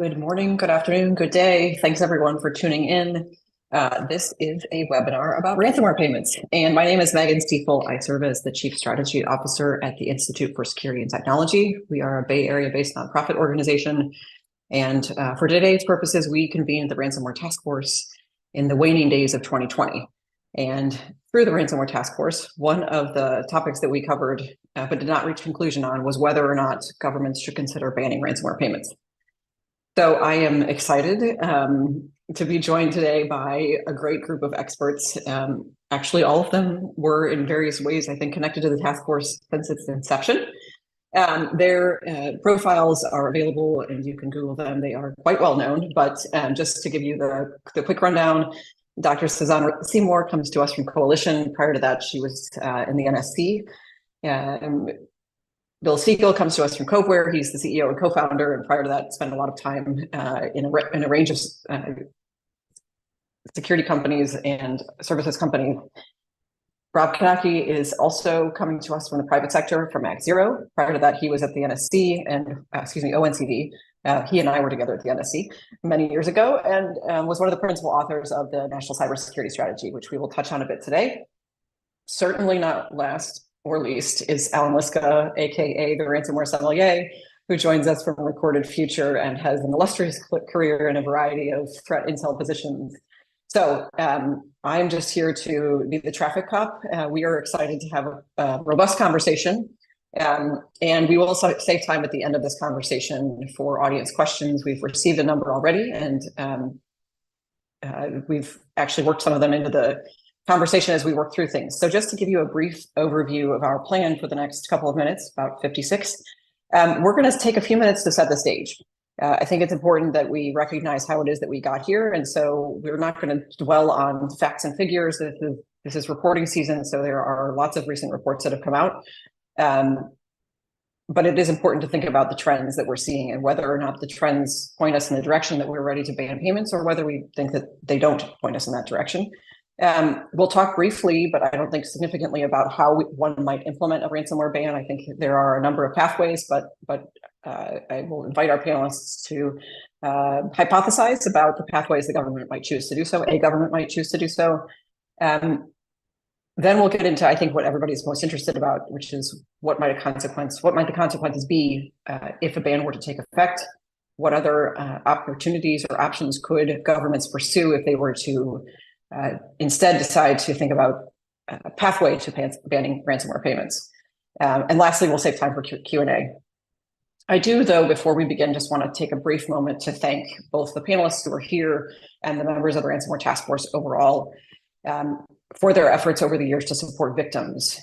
Good morning, good afternoon, good day. Thanks everyone for tuning in. This is a webinar about ransomware payments. And my name is Megan Stifel. I serve as the Chief Strategy Officer at the Institute for Security and Technology. We are a Bay Area-based nonprofit organization. And for today's purposes, we convened the Ransomware Task Force in the waning days of 2020. And through the Ransomware Task Force, one of the topics that we covered but did not reach conclusion on was whether or not governments should consider banning ransomware payments. So I am excited to be joined today by a great group of experts. Actually, all of them were in various ways, I think, connected to the task force since its inception. Their profiles are available and you can Google them. They are quite well known, but just to give you the quick rundown, Dr. Sezaneh Seymour comes to us from Coalition. Prior to that, she was in the NSC. Bill Siegel comes to us from Coveware. He's the CEO and co-founder, and prior to that, spent a lot of time in a range of security companies and services companies. Rob Knake is also coming to us from the private sector from ActZero. Prior to that, he was at the NSC and, ONCD. He and I were together at the NSC many years ago and was one of the principal authors of the National Cybersecurity Strategy, which we will touch on a bit today. Certainly not last or least is Allan Liska, aka the Ransomware Sommelier, who joins us from Recorded Future and has an illustrious career in a variety of threat intel positions. So I'm just here to be the traffic cop. We are excited to have a robust conversation, and we will save time at the end of this conversation for audience questions. We've received a number already, and we've actually worked some of them into the conversation as we work through things. So just to give you a brief overview of our plan for the next couple of minutes, about 56, we're going to take a few minutes to set the stage. I think it's important that we recognize how it is that we got here. And so we're not going to dwell on facts and figures. This is reporting season, so there are lots of recent reports that have come out. But it is important to think about the trends that we're seeing and whether or not the trends point us in the direction that we're ready to ban payments or whether we think that they don't point us in that direction. We'll talk briefly, but I don't think significantly about how one might implement a ransomware ban. I think there are a number of pathways, but I will invite our panelists to hypothesize about the pathways the government might choose to do so, a government might choose to do so. Then we'll get into, I think, what everybody's most interested about, which is what might the consequences be if a ban were to take effect? What other opportunities or options could governments pursue if they were to instead decide to think about a pathway to banning ransomware payments. And lastly, we'll save time for Q&A. I do, though, before we begin, just want to take a brief moment to thank both the panelists who are here and the members of the Ransomware Task Force overall for their efforts over the years to support victims.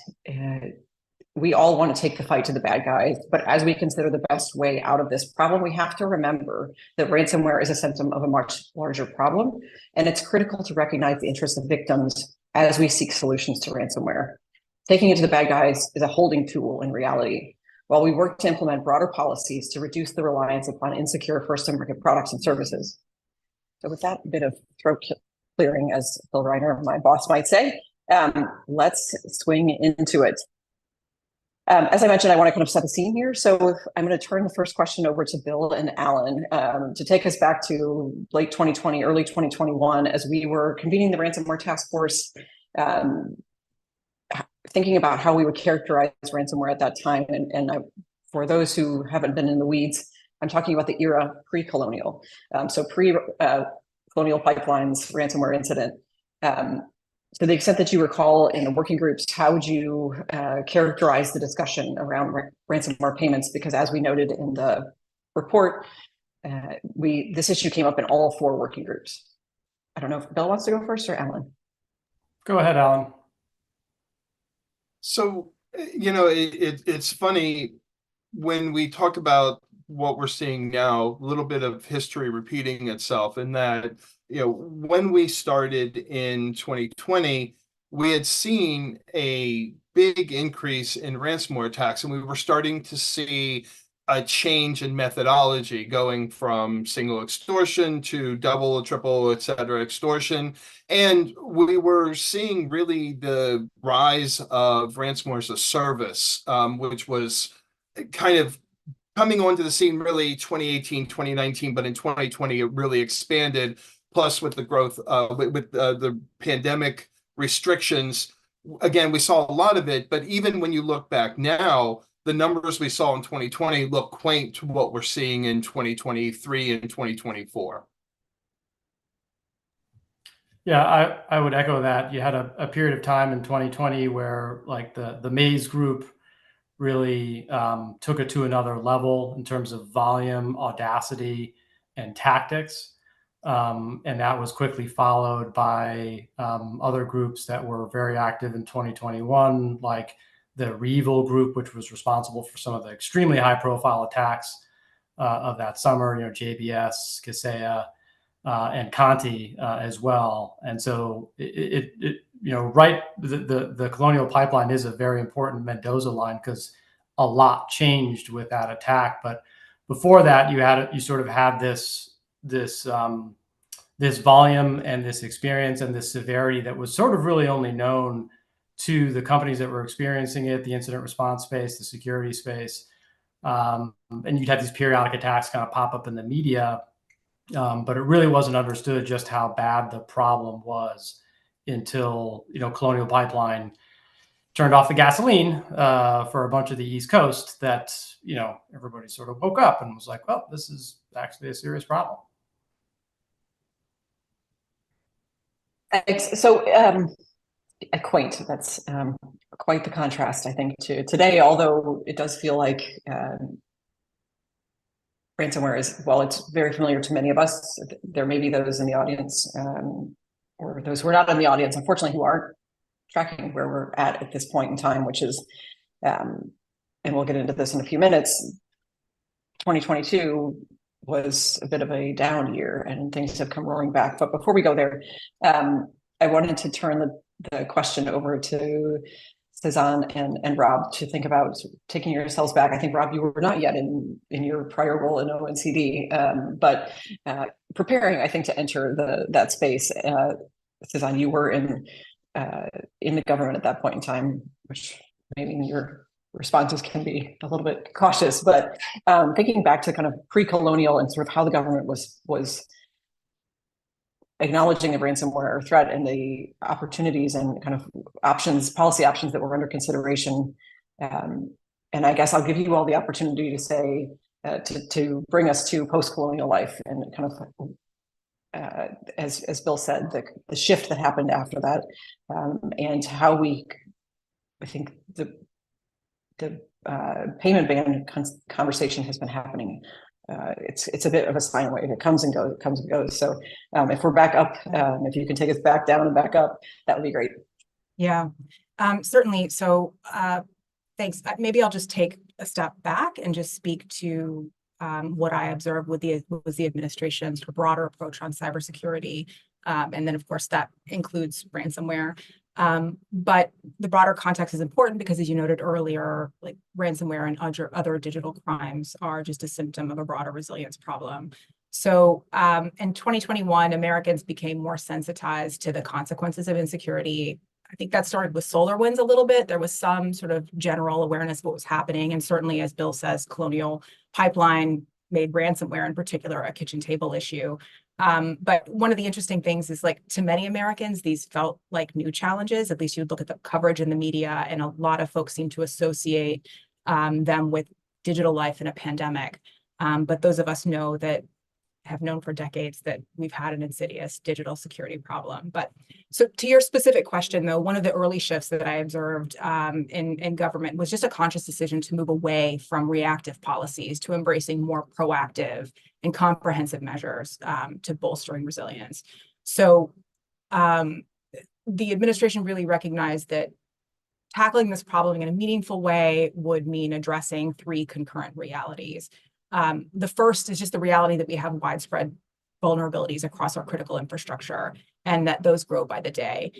We all want to take the fight to the bad guys, but as we consider the best way out of this problem, we have to remember that ransomware is a symptom of a much larger problem, and it's critical to recognize the interests of victims as we seek solutions to ransomware. Taking it to the bad guys is a holding tool in reality, while we work to implement broader policies to reduce the reliance upon insecure first-to-market products and services. So with that bit of throat clearing, as Phil Reiner, my boss, might say, let's swing into it. As I mentioned, I want to kind of set the scene here. So I'm going to turn the first question over to Bill and Allan to take us back to late 2020, early 2021, as we were convening the Ransomware Task Force, thinking about how we would characterize ransomware at that time. And for those who haven't been in the weeds, I'm talking about the era pre-colonial. So pre-colonial pipelines, ransomware incident. To the extent that you recall in the working groups, how would you characterize the discussion around ransomware payments? Because as we noted in the report, this issue came up in all 4 working groups. I don't know if Bill wants to go first or Allan. Go ahead, Allan. So, it's funny when we talk about what we're seeing now, a little bit of history repeating itself in that, when we started in 2020, we had seen a big increase in ransomware attacks, and we were starting to see a change in methodology going from single extortion to double, triple, et cetera, extortion. And we were seeing really the rise of ransomware as a service, which was kind of coming onto the scene really 2018, 2019, but in 2020, it really expanded. Plus with the growth, with the pandemic restrictions, again, we saw a lot of it, but even when you look back now, the numbers we saw in 2020 look quaint to what we're seeing in 2023 and 2024. Yeah, I would echo that. You had a period of time in 2020 where like the Maze group really took it to another level in terms of volume, audacity, and tactics. And that was quickly followed by other groups that were very active in 2021, like the REvil group, which was responsible for some of the extremely high-profile attacks of that summer. JBS, Kaseya, and Conti as well. And so the Colonial Pipeline is a very important Mendoza line because a lot changed with that attack. But before that, you sort of had this volume and this experience and this severity that was sort of really only known to the companies that were experiencing it, the incident response space, the security space. And you'd have these periodic attacks kind of pop up in the media. But it really wasn't understood just how bad the problem was until Colonial Pipeline turned off the gasoline for a bunch of the East Coast. That everybody sort of woke up and was like, "Well, this is actually a serious problem." So quaint. That's quite the contrast, I think, to today. Although it does feel like ransomware is, well, it's very familiar to many of us. There may be those in the audience or those who are not in the audience, unfortunately, who aren't tracking where we're at this point in time, which is, and we'll get into this in a few minutes, 2022 was a bit of a down year and things have come roaring back. But before we go there, I wanted to turn the question over to Sezaneh and Rob to think about taking yourselves back. I think, Rob, you were not yet in your prior role in ONCD, but preparing, I think, to enter that space. Sezaneh, you were in the government at that point in time, which maybe your responses can be a little bit cautious, but thinking back to kind of pre-colonial and sort of how the government was acknowledging the ransomware threat and the opportunities and kind of policy options that were under consideration. And I guess I'll give you all the opportunity to say, to bring us to post-colonial life and kind of, as Bill said, the shift that happened after that, and how I think the payment ban conversation has been happening. It's a bit of a sine wave. It comes and goes. So if we're back up, if you can take us back down and back up, that would be great. Yeah, certainly. So thanks. Maybe I'll just take a step back and just speak to what I observed was the administration's broader approach on cybersecurity. And then, of course, that includes ransomware. But the broader context is important because, as you noted earlier, like ransomware and other digital crimes are just a symptom of a broader resilience problem. So in 2021, Americans became more sensitized to the consequences of insecurity. I think that started with SolarWinds a little bit. There was some sort of general awareness of what was happening. And certainly, as Bill says, Colonial Pipeline made ransomware in particular a kitchen table issue. But one of the interesting things is, like, to many Americans, these felt like new challenges. At least you'd look at the coverage in the media, and a lot of folks seem to associate them with digital life in a pandemic. But those of us have known for decades that we've had an insidious digital security problem. But so to your specific question, though, one of the early shifts that I observed in government was just a conscious decision to move away from reactive policies to embracing more proactive and comprehensive measures to bolstering resilience. So the administration really recognized that tackling this problem in a meaningful way would mean addressing three concurrent realities. The first is just the reality that we have widespread vulnerabilities across our critical infrastructure, and that those grow by the day.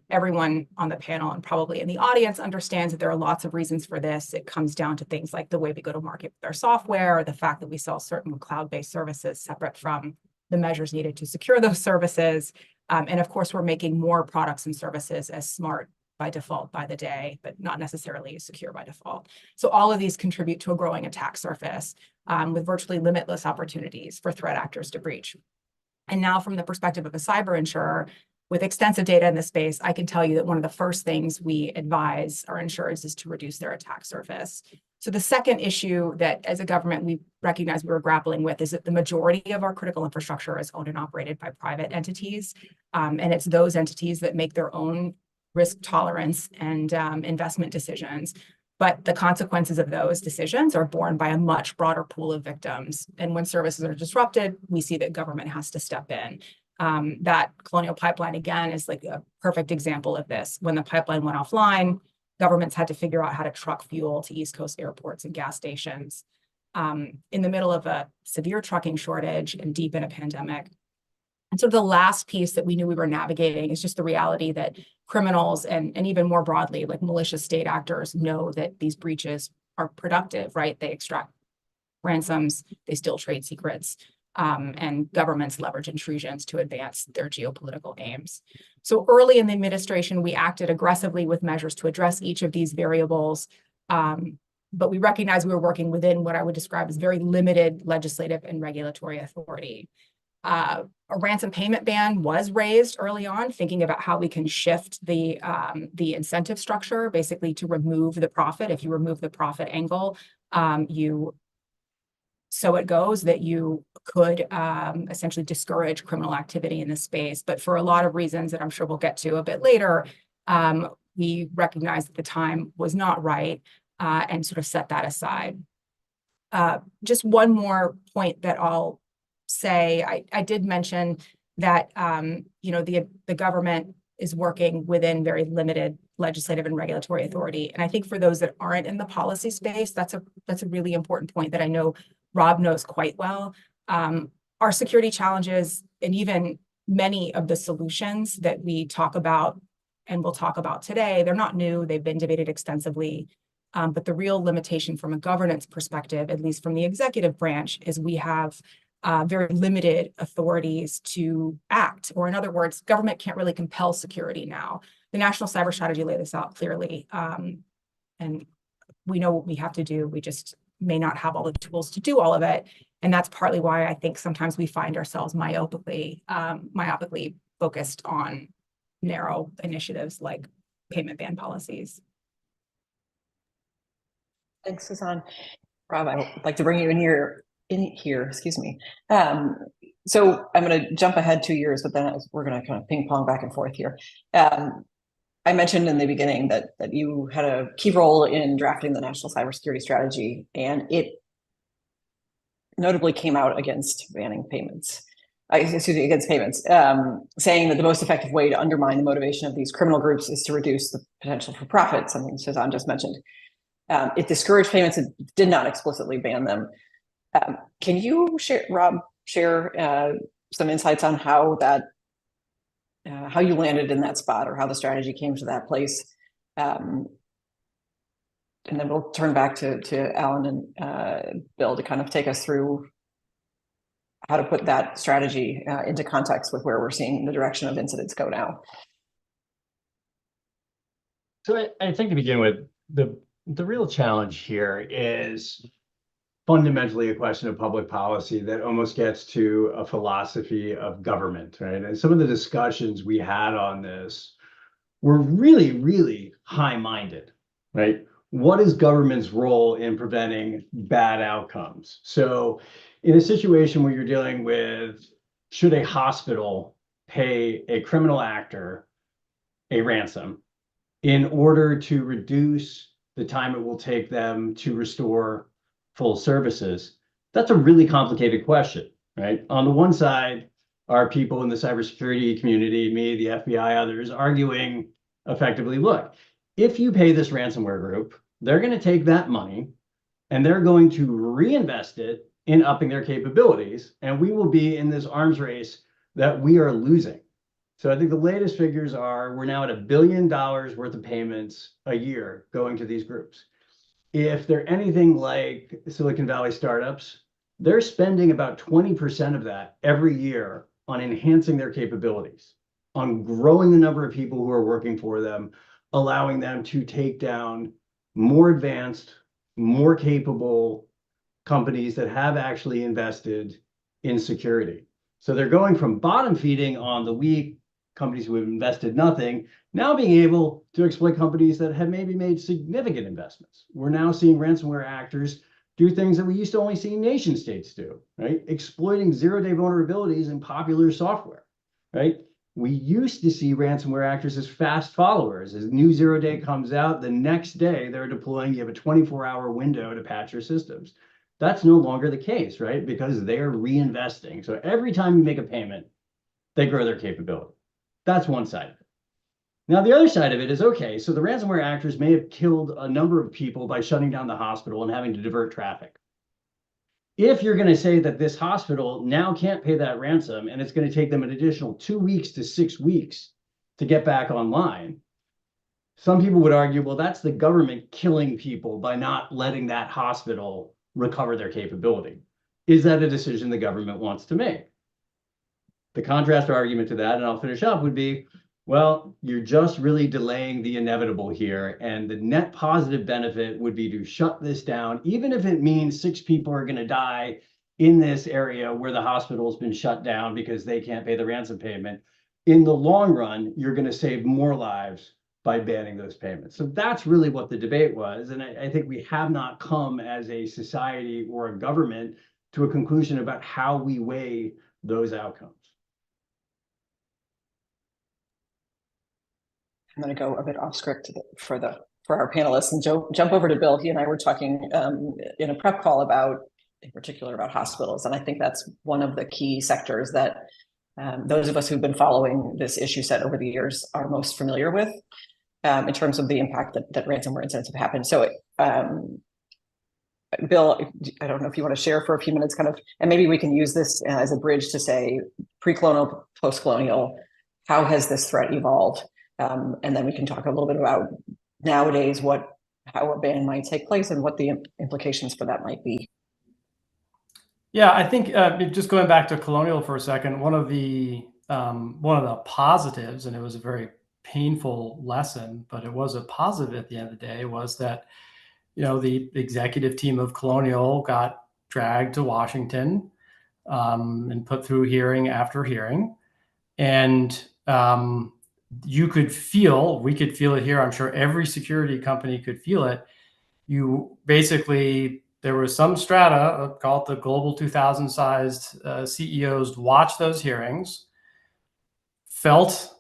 Everyone on the panel and probably in the audience understands that there are lots of reasons for this. It comes down to things like the way we go to market with our software, or the fact that we sell certain cloud-based services separate from the measures needed to secure those services. And of course, we're making more products and services as smart by default by the day, but not necessarily secure by default. So all of these contribute to a growing attack surface with virtually limitless opportunities for threat actors to breach. And now from the perspective of a cyber insurer, with extensive data in this space, I can tell you that one of the first things we advise our insurers is to reduce their attack surface. So the second issue that as a government we recognize we were grappling with is that the majority of our critical infrastructure is owned and operated by private entities. And it's those entities that make their own risk tolerance and investment decisions. But the consequences of those decisions are borne by a much broader pool of victims. And when services are disrupted, we see that government has to step in. That Colonial Pipeline, again, is like a perfect example of this. When the pipeline went offline, governments had to figure out how to truck fuel to East Coast airports and gas stations. In the middle of a severe trucking shortage and deep in a pandemic. And so the last piece that we knew we were navigating is just the reality that criminals and even more broadly, like malicious state actors know that these breaches are productive, right? They extract ransoms, they steal trade secrets, and governments leverage intrusions to advance their geopolitical aims. So early in the administration, we acted aggressively with measures to address each of these variables, but we recognized we were working within what I would describe as very limited legislative and regulatory authority. A ransom payment ban was raised early on, thinking about how we can shift the incentive structure, basically to remove the profit. If you remove the profit angle, so it goes that you could essentially discourage criminal activity in this space. But for a lot of reasons that I'm sure we'll get to a bit later, we recognized that the time was not right and sort of set that aside. Just one more point that I'll say, I did mention that the government is working within very limited legislative and regulatory authority. And I think for those that aren't in the policy space, that's a really important point that I know Rob knows quite well. Our security challenges and even many of the solutions that we talk about and we'll talk about today, they're not new, they've been debated extensively. But the real limitation from a governance perspective, at least from the executive branch, is we have very limited authorities to act, or in other words, government can't really compel security now. The National Cyber Strategy laid this out clearly, and we know what we have to do. We just may not have all the tools to do all of it, and that's partly why I think sometimes we find ourselves myopically focused on narrow initiatives like payment ban policies. Thanks, Sezaneh. Rob, I would like to bring you in here, excuse me. So I'm going to jump ahead 2 years, but then we're going to kind of ping pong back and forth here. I mentioned in the beginning that you had a key role in drafting the National Cybersecurity Strategy, and it notably came out against banning payments. Against payments, saying that the most effective way to undermine the motivation of these criminal groups is to reduce the potential for profit, something Sezaneh just mentioned. It discouraged payments and did not explicitly ban them. Can you Rob, share some insights on how you landed in that spot, or how the strategy came to that place? And then we'll turn back to Allan and Bill to kind of take us through how to put that strategy into context with where we're seeing the direction of incidents go now. So I think to begin with, the real challenge here is fundamentally a question of public policy that almost gets to a philosophy of government, right? And some of the discussions we had on this were really, really high-minded, right? What is government's role in preventing bad outcomes? So in a situation where you're dealing with, should a hospital pay a criminal actor a ransom in order to reduce the time it will take them to restore full services? That's a really complicated question, right? On the one side are people in the cybersecurity community, me, the FBI, others, arguing effectively, look, if you pay this ransomware group, they're going to take that money and they're going to reinvest it in upping their capabilities, and we will be in this arms race that we are losing. So I think the latest figures are we're now at $1 billion worth of payments a year going to these groups. If they're anything like Silicon Valley startups, they're spending about 20% of that every year on enhancing their capabilities, on growing the number of people who are working for them, allowing them to take down more advanced, more capable companies that have actually invested in security. So they're going from bottom feeding on the weak companies who have invested nothing, now being able to exploit companies that have maybe made significant investments. We're now seeing ransomware actors do things that we used to only see nation states do, right? Exploiting zero-day vulnerabilities in popular software, right? We used to see ransomware actors as fast followers. As new zero-day comes out, the next day they're deploying, you have a 24-hour window to patch your systems. That's no longer the case, right? Because they're reinvesting. So every time you make a payment, they grow their capability. That's one side of it. Now, the other side of it is, okay, so the ransomware actors may have killed a number of people by shutting down the hospital and having to divert traffic. If you're going to say that this hospital now can't pay that ransom and it's going to take them an additional 2 weeks to 6 weeks to get back online, some people would argue, well, that's the government killing people by not letting that hospital recover their capability. Is that a decision the government wants to make? The contrast argument to that, and I'll finish up, would be, well, you're just really delaying the inevitable here, and the net positive benefit would be to shut this down, even if it means 6 people are going to die in this area where the hospital's been shut down because they can't pay the ransom payment. In the long run, you're going to save more lives by banning those payments. So that's really what the debate was. And I think we have not come as a society or a government to a conclusion about how we weigh those outcomes. I'm going to go a bit off script for our panelists and jump over to Bill. He and I were talking in a prep call in particular about hospitals. And I think that's one of the key sectors that those of us who've been following this issue set over the years are most familiar with. In terms of the impact that ransomware incidents have happened. So, Bill, I don't know if you want to share for a few minutes, and maybe we can use this as a bridge to say pre-colonial, post-colonial, how has this threat evolved? And then we can talk a little bit about nowadays how a ban might take place and what the implications for that might be. Yeah, I think just going back to colonial for a second, one of the positives, and it was a very painful lesson, but it was a positive at the end of the day, was that, the executive team of Colonial got dragged to Washington and put through hearing after hearing. And we could feel it here. I'm sure every security company could feel it. There was some strata, called the Global 2000 sized CEOs, watched those hearings, felt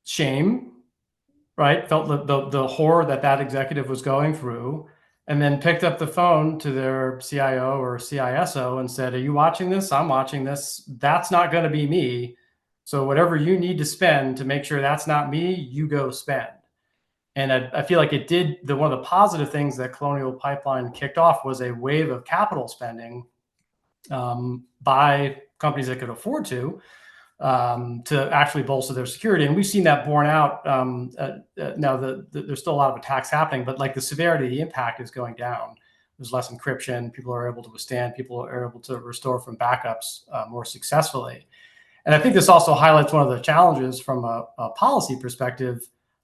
shame, right? Felt the horror that executive was going through, and then picked up the phone to their CIO or CISO and said, "Are you watching this? I'm watching this. That's not going to be me. So whatever you need to spend to make sure that's not me, you go spend." And I feel like it did. One of the positive things that Colonial Pipeline kicked off was a wave of capital spending by companies that could afford to actually bolster their security. And we've seen that borne out. Now, there's still a lot of attacks happening, but like the severity, the impact is going down. There's less encryption. People are able to withstand. People are able to restore from backups more successfully. And I think this also highlights one of the challenges from a policy perspective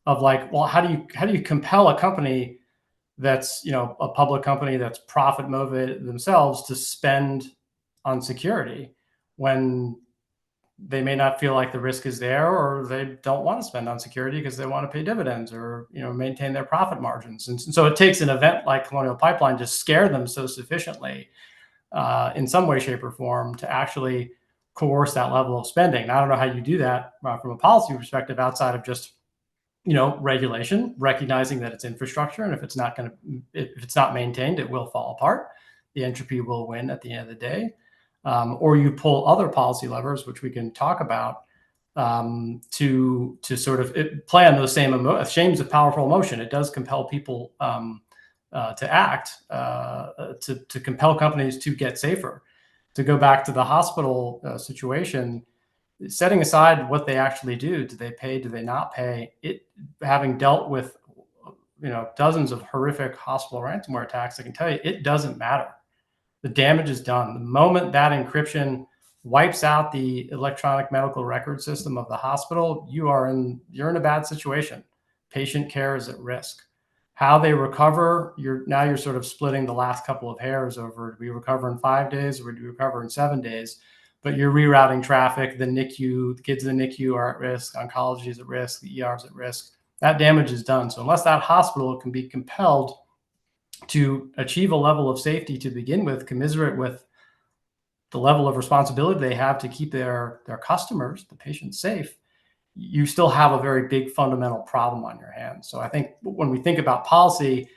of like, well, how do you compel a company that's, a public company that's profit motivated themselves to spend on security when they may not feel like the risk is there, or they don't want to spend on security because they want to pay dividends or, maintain their profit margins. And so it takes an event like Colonial Pipeline to scare them so sufficiently in some way, shape, or form to actually coerce that level of spending. Now, I don't know how you do that from a policy perspective outside of just, regulation, recognizing that it's infrastructure, and if it's not maintained, it will fall apart. The entropy will win at the end of the day. Or you pull other policy levers, which we can talk about, to sort of play on those same shame's a powerful emotion. It does compel people to act, to compel companies to get safer. To go back to the hospital situation, setting aside what they actually do they pay, do they not pay? Having dealt with dozens of horrific hospital ransomware attacks, I can tell you it doesn't matter. The damage is done. The moment that encryption wipes out the electronic medical record system of the hospital, you're in a bad situation. patient care is at risk. How they recover, you're sort of splitting the last couple of hairs over, do we recover in 5 days or do we recover in 7 days? But you're rerouting traffic, the NICU, the kids in the NICU are at risk, oncology is at risk, the ER is at risk. That damage is done. So unless that hospital can be compelled to achieve a level of safety to begin with, commensurate with the level of responsibility they have to keep their customers, the patients, safe, you still have a very big fundamental problem on your hands. So I think when we think about policy,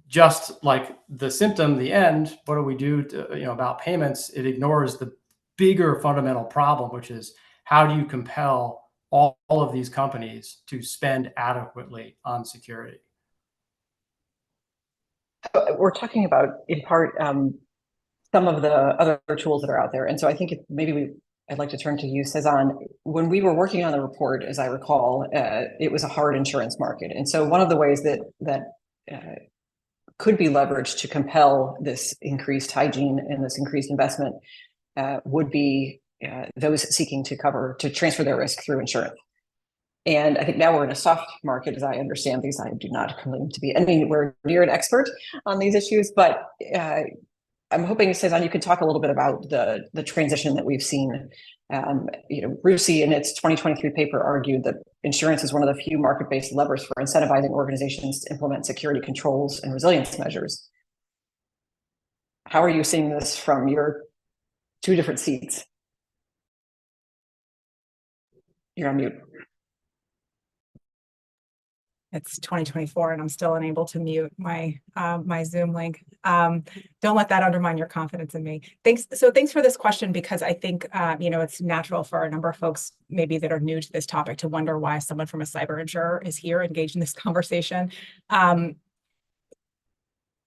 just like the symptom, the end, what do we do to, about payments? It ignores the bigger fundamental problem, which is how do you compel all of these companies to spend adequately on security? We're talking about, in part, some of the other tools that are out there. And so I think I'd like to turn to you, Sezaneh. When we were working on the report, as I recall, it was a hard insurance market. And so one of the ways that could be leveraged to compel this increased hygiene and this increased investment would be those seeking to transfer their risk through insurance. And I think now we're in a soft market, as I understand these. I do not claim to be anywhere near an expert on these issues, but I'm hoping, Sezaneh, you could talk a little bit about the transition that we've seen. RUSI in its 2023 paper argued that insurance is one of the few market-based levers for incentivizing organizations to implement security controls and resilience measures. How are you seeing this from your two different seats? You're on mute. It's 2024 and I'm still unable to mute my my Zoom link. Don't let that undermine your confidence in me. Thanks for this question, because I think it's natural for a number of folks maybe that are new to this topic to wonder why someone from a cyber insurer is here engaged in this conversation.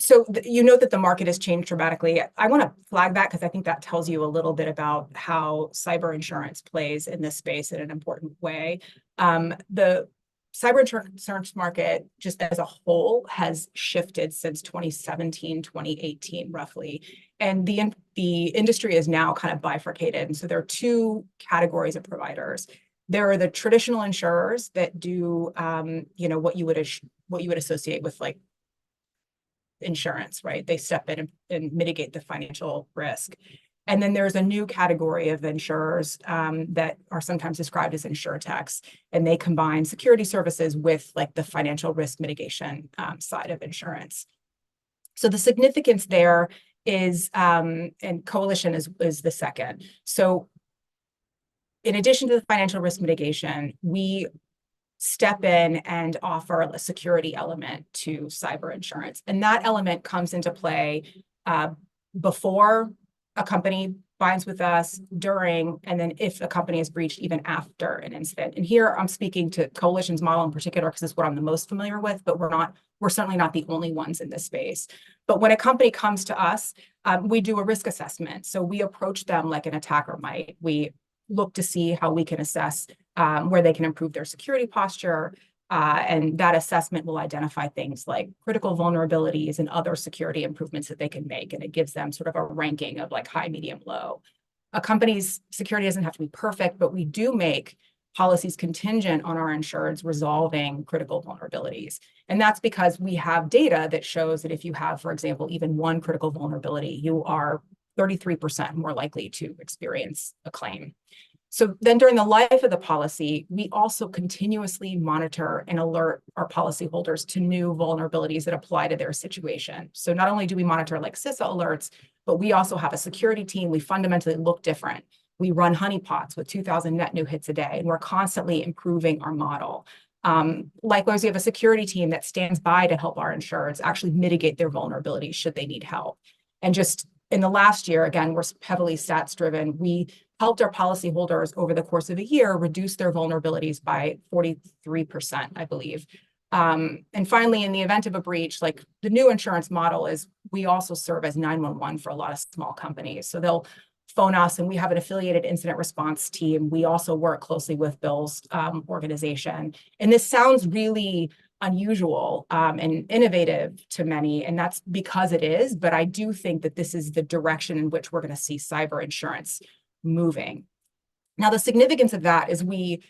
So you know that the market has changed dramatically. I want to flag that because I think that tells you a little bit about how cyber insurance plays in this space in an important way. The cyber insurance market, just as a whole, has shifted since 2017, 2018, roughly. And the industry is now kind of bifurcated. And so there are two categories of providers. There are the traditional insurers that do, what you would associate with like insurance, right? They step in and mitigate the financial risk. And then there's a new category of insurers that are sometimes described as insurtechs, and they combine security services with like the financial risk mitigation side of insurance. So the significance there is, and Coalition is the second. So in addition to the financial risk mitigation, we step in and offer a security element to cyber insurance. And that element comes into play before a company binds with us, during, and then if a company is breached, even after an incident. And here I'm speaking to Coalition's model in particular because it's what I'm the most familiar with, but we're certainly not the only ones in this space. But when a company comes to us, we do a risk assessment. So we approach them like an attacker might. We look to see how we can assess where they can improve their security posture. And that assessment will identify things like critical vulnerabilities and other security improvements that they can make. And it gives them sort of a ranking of like high, medium, low. A company's security doesn't have to be perfect, but we do make policies contingent on our insureds resolving critical vulnerabilities. And that's because we have data that shows that if you have, for example, even one critical vulnerability, you are 33% more likely to experience a claim. So then during the life of the policy, we also continuously monitor and alert our policyholders to new vulnerabilities that apply to their situation. So not only do we monitor like CISA alerts, but we also have a security team. We fundamentally look different. We run honeypots with 2,000 net new hits a day, and we're constantly improving our model. Likewise, we have a security team that stands by to help our insureds actually mitigate their vulnerabilities should they need help. And just in the last year, again, we're heavily stats driven. We helped our policyholders over the course of a year reduce their vulnerabilities by 43%, I believe. And finally, in the event of a breach, like the new insurance model is, we also serve as 911 for a lot of small companies. So they'll phone us, and we have an affiliated incident response team. We also work closely with Bill's organization. And this sounds really unusual and innovative to many, and that's because it is, but I do think that this is the direction in which we're going to see cyber insurance moving. Now, the significance of that is we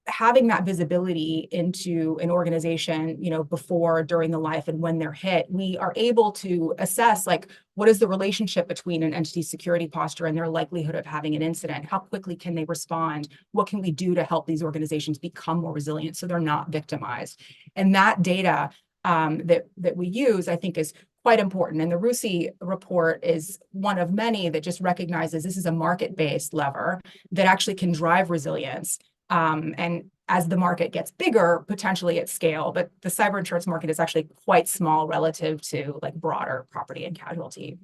having that visibility into an organization, before, during the life, and when they're hit, we are able to assess, like, what is the relationship between an entity's security posture and their likelihood of having an incident? How quickly can they respond? What can we do to help these organizations become more resilient so they're not victimized? And that data that we use, I think, is quite important. And the RUSI report is one of many that just recognizes this is a market-based lever that actually can drive resilience. And as the market gets bigger, potentially at scale, but the cyber insurance market is actually quite small relative to like broader property and casualty.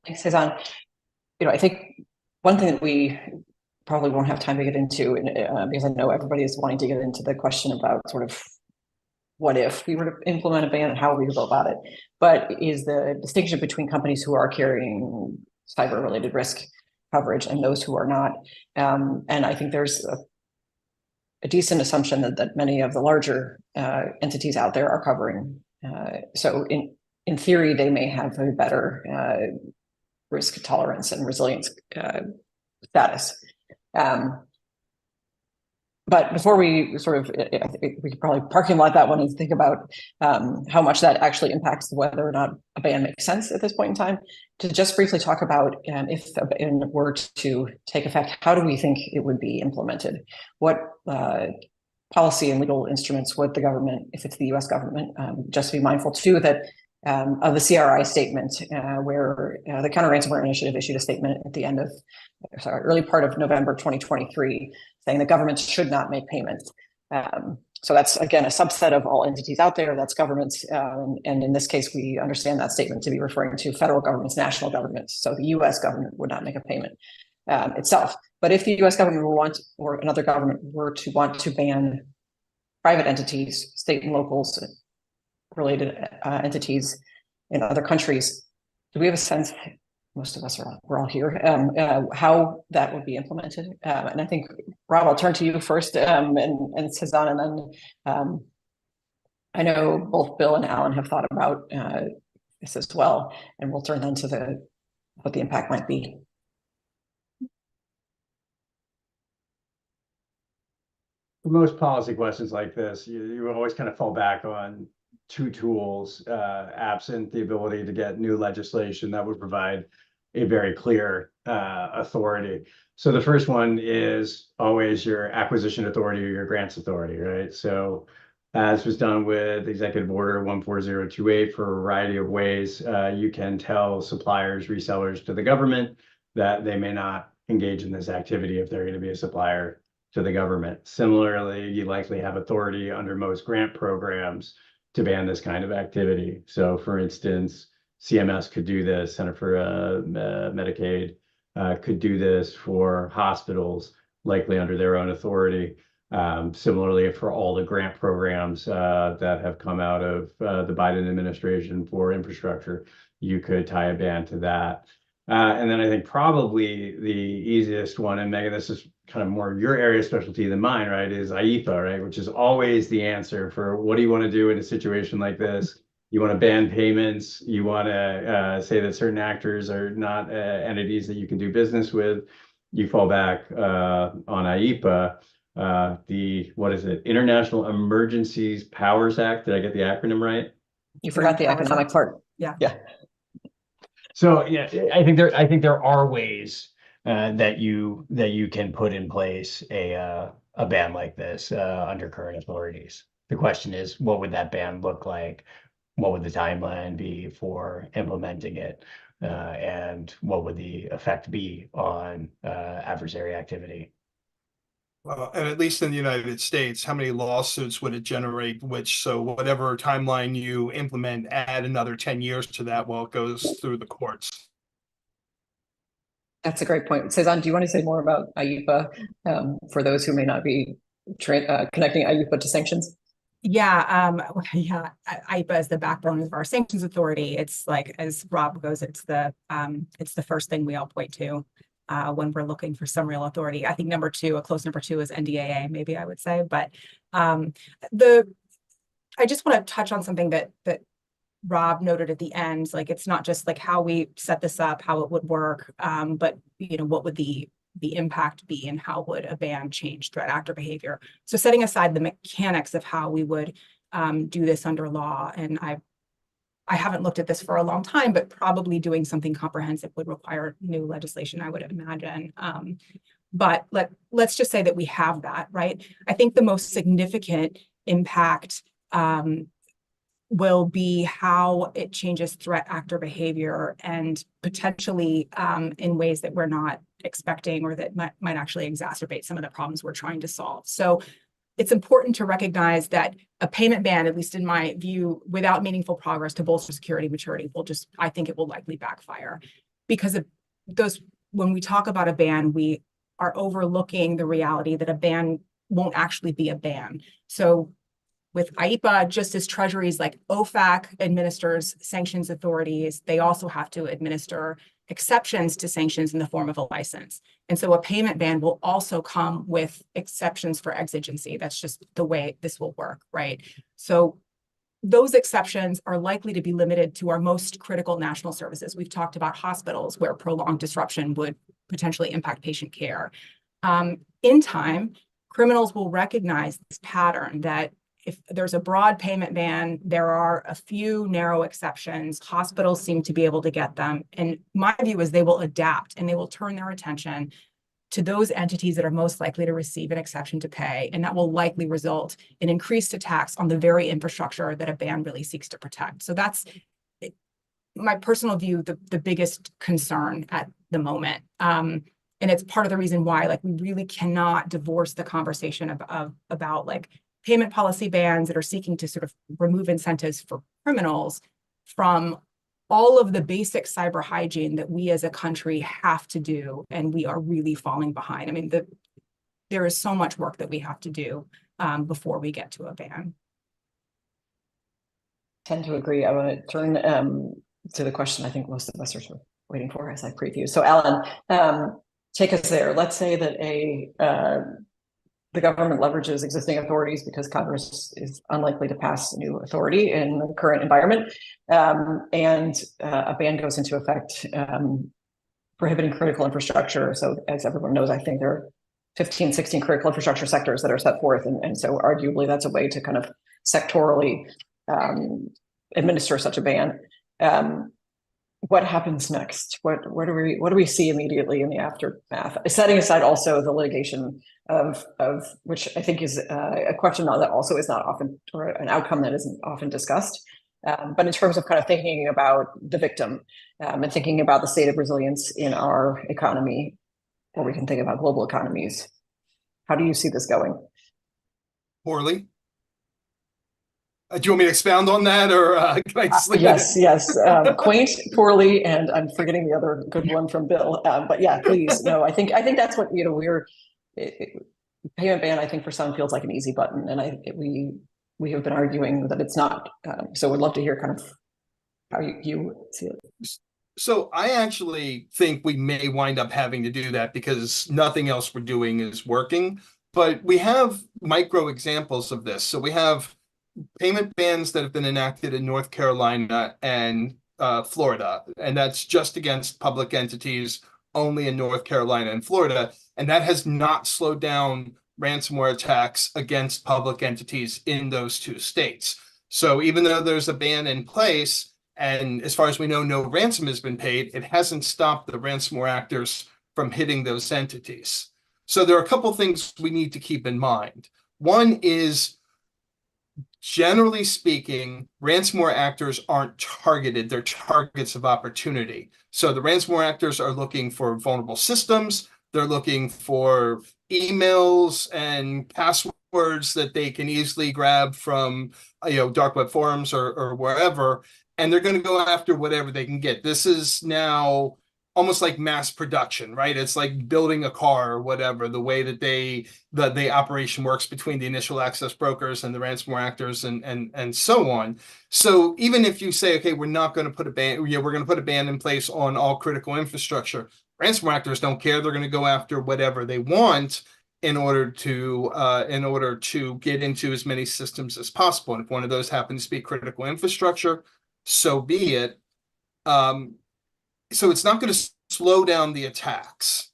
Thanks, Sezaneh. I think one thing that we probably won't have time to get into, because I know everybody is wanting to get into the question about sort of what if we were to implement a ban and how we would go about it, but is the distinction between companies who are carrying cyber-related risk coverage and those who are not. And I think there's a decent assumption that many of the larger entities out there are covering. So in theory, they may have a better risk tolerance and resilience status. But before we sort of, I think we could probably parking lot that one and think about how much that actually impacts whether or not a ban makes sense at this point in time. To just briefly talk about if a ban were to take effect, how do we think it would be implemented? What policy and legal instruments would the government, if it's the US government, just be mindful too that of the CRI statement, where the Counter-Ransomware Initiative issued a statement at the end of, early part of November 2023, saying that governments should not make payments. So that's, again, a subset of all entities out there, that's governments. And in this case, we understand that statement to be referring to federal governments, national governments. So the US government would not make a payment itself. But if the US government or another government were to want to ban private entities, state and locals, related entities in other countries, do we have a sense, most of us we're all here, how that would be implemented? And I think, Rob, I'll turn to you first, and Sezaneh, and then I know both Bill and Allan have thought about this as well, and we'll turn then to what the impact might be. For most policy questions like this, you always kind of fall back on two tools, absent the ability to get new legislation that would provide a very clear authority. So the first one is always your acquisition authority or your grants authority, right? So as was done with Executive Order 14028 for a variety of ways, you can tell suppliers, resellers to the government that they may not engage in this activity if they're going to be a supplier to the government. Similarly, you likely have authority under most grant programs to ban this kind of activity. So for instance, CMS could do this, Center for Medicaid could do this for hospitals, likely under their own authority. Similarly, for all the grant programs that have come out of the Biden administration for infrastructure, you could tie a ban to that. And then I think probably the easiest one, and Megan, this is kind of more your area of specialty than mine, right, is IEPA, right, which is always the answer for what do you want to do in a situation like this? You want to ban payments. You want to say that certain actors are not entities that you can do business with. You fall back on IEPA, what is it? International Emergencies Powers Act. Did I get the acronym right? You forgot the economic part. Yeah. So yeah, I think there are ways that you can put in place a ban like this under current authorities. The question is, what would that ban look like? What would the timeline be for implementing it? And what would the effect be on adversary activity? Well, and at least in the United States, how many lawsuits would it generate? So whatever timeline you implement, add another 10 years to that while it goes through the courts. That's a great point. Sezaneh, do you want to say more about IEPA for those who may not be connecting IEPA to sanctions? Yeah, IEPA is the backbone of our sanctions authority. It's like, as Rob goes, it's the first thing we all point to when we're looking for some real authority. I think a close number two is NDAA, maybe I would say. But I just want to touch on something that Rob noted at the end. Like, it's not just like how we set this up, how it would work, but what would the the impact be, and how would a ban change threat actor behavior? So setting aside the mechanics of how we would do this under law, and I haven't looked at this for a long time, but probably doing something comprehensive would require new legislation, I would imagine. But let's just say that we have that, right? I think the most significant impact will be how it changes threat actor behavior, and potentially in ways that we're not expecting, or that might actually exacerbate some of the problems we're trying to solve. So it's important to recognize that a payment ban, at least in my view, without meaningful progress to bolster security maturity, I think it will likely backfire. Because of those, when we talk about a ban, we are overlooking the reality that a ban won't actually be a ban. So with IEPA, just as treasuries like OFAC administers sanctions authorities, they also have to administer exceptions to sanctions in the form of a license. And so a payment ban will also come with exceptions for exigency. That's just the way this will work, right? So those exceptions are likely to be limited to our most critical national services. We've talked about hospitals where prolonged disruption would potentially impact patient care. In time, criminals will recognize this pattern that if there's a broad payment ban, there are a few narrow exceptions. Hospitals seem to be able to get them. And my view is they will adapt, and they will turn their attention to those entities that are most likely to receive an exception to pay. And that will likely result in increased attacks on the very infrastructure that a ban really seeks to protect. So that's my personal view, the biggest concern at the moment. And it's part of the reason why we really cannot divorce the conversation about payment policy bans that are seeking to sort of remove incentives for criminals from all of the basic cyber hygiene that we as a country have to do, and we are really falling behind. I mean, there is so much work that we have to do before we get to a ban. Tend to agree. I want to turn to the question I think most of us are sort of waiting for as I preview. So Allan, take us there. Let's say that the government leverages existing authorities because Congress is unlikely to pass a new authority in the current environment, and a ban goes into effect prohibiting critical infrastructure. So as everyone knows, I think there are 15, 16 critical infrastructure sectors that are set forth, and so arguably that's a way to kind of sectorally administer such a ban. What happens next? What do we see immediately in the aftermath? Setting aside also the litigation of which I think is a question that also is not often, or an outcome that isn't often discussed. But in terms of kind of thinking about the victim and thinking about the state of resilience in our economy, or we can think about global economies, how do you see this going? Poorly. Do you want me to expound on that, or can I just leave yes, it? Yes. Quaint, poorly, and I'm forgetting the other good one from Bill. But yeah, please. No, I think that's what payment ban. I think for some feels like an easy button, and we have been arguing that it's not. So we'd love to hear kind of how you see it. So I actually think we may wind up having to do that because nothing else we're doing is working. But we have micro examples of this. So we have payment bans that have been enacted in North Carolina and Florida, and that's just against public entities only in North Carolina and Florida, and that has not slowed down ransomware attacks against public entities in those two states. So even though there's a ban in place, and as far as we know, no ransom has been paid, it hasn't stopped the ransomware actors from hitting those entities. So there are a couple things we need to keep in mind. One is, generally speaking, ransomware actors aren't targeted, they're targets of opportunity. So the ransomware actors are looking for vulnerable systems, they're looking for emails and passwords that they can easily grab from dark web forums or wherever, and they're going to go after whatever they can get. This is now almost like mass production, right? It's like building a car or whatever, the way that the operation works between the initial access brokers and the ransomware actors and so on. So even if you say, okay, we're not going to put a ban, we're going to put a ban in place on all critical infrastructure, ransomware actors don't care. They're going to go after whatever they want in order to get into as many systems as possible. And if one of those happens to be critical infrastructure, so be it. So it's not going to slow down the attacks.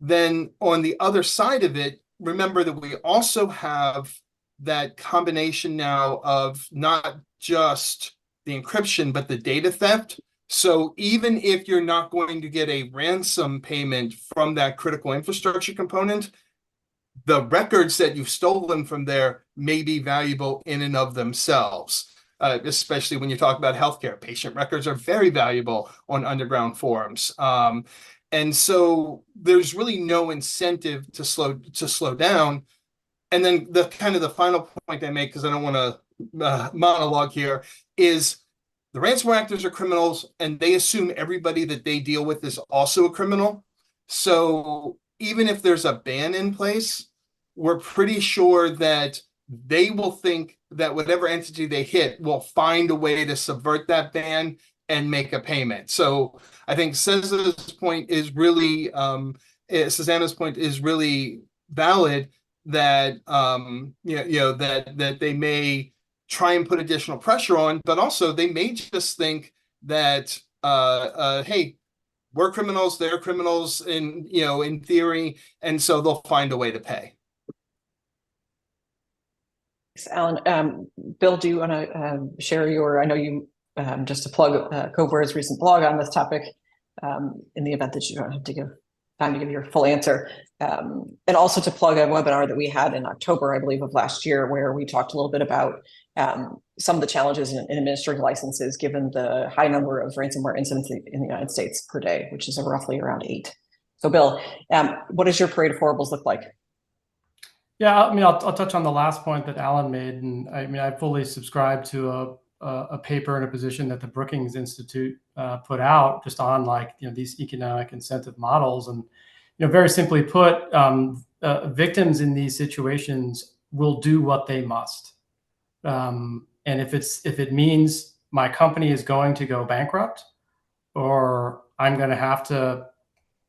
then on the other side of it, remember that we also have that combination now of not just the encryption, but the data theft. So even if you're not going to get a ransom payment from that critical infrastructure component, the records that you've stolen from there may be valuable in and of themselves, especially when you talk about healthcare. Patient records are very valuable on underground forums. And so there's really no incentive to slow down. And then the final point I make, because I don't want to monologue here, is the ransomware actors are criminals, and they assume everybody that they deal with is also a criminal. So even if there's a ban in place, we're pretty sure that they will think that whatever entity they hit will find a way to subvert that ban and make a payment. So I think Sezaneh's point is really valid, that that they may try and put additional pressure on, but also they may just think that hey, we're criminals, they're criminals in theory, and so they'll find a way to pay. Thanks, Allan. Bill, do you want to share your, I know you, just to plug Coveware's recent blog on this topic, in the event that you don't have to give time to give your full answer, and also to plug a webinar that we had in October, I believe, of last year, where we talked a little bit about some of the challenges in administering licenses, given the high number of ransomware incidents in the United States per day, which is roughly around 8. So Bill, what does your parade of horribles look like? Yeah, I mean, I'll touch on the last point that Allan made, and I mean, I fully subscribe to a paper and a position that the Brookings Institute put out just on, like, these economic incentive models, and very simply put, victims in these situations will do what they must, and if it means my company is going to go bankrupt, or I'm going to have to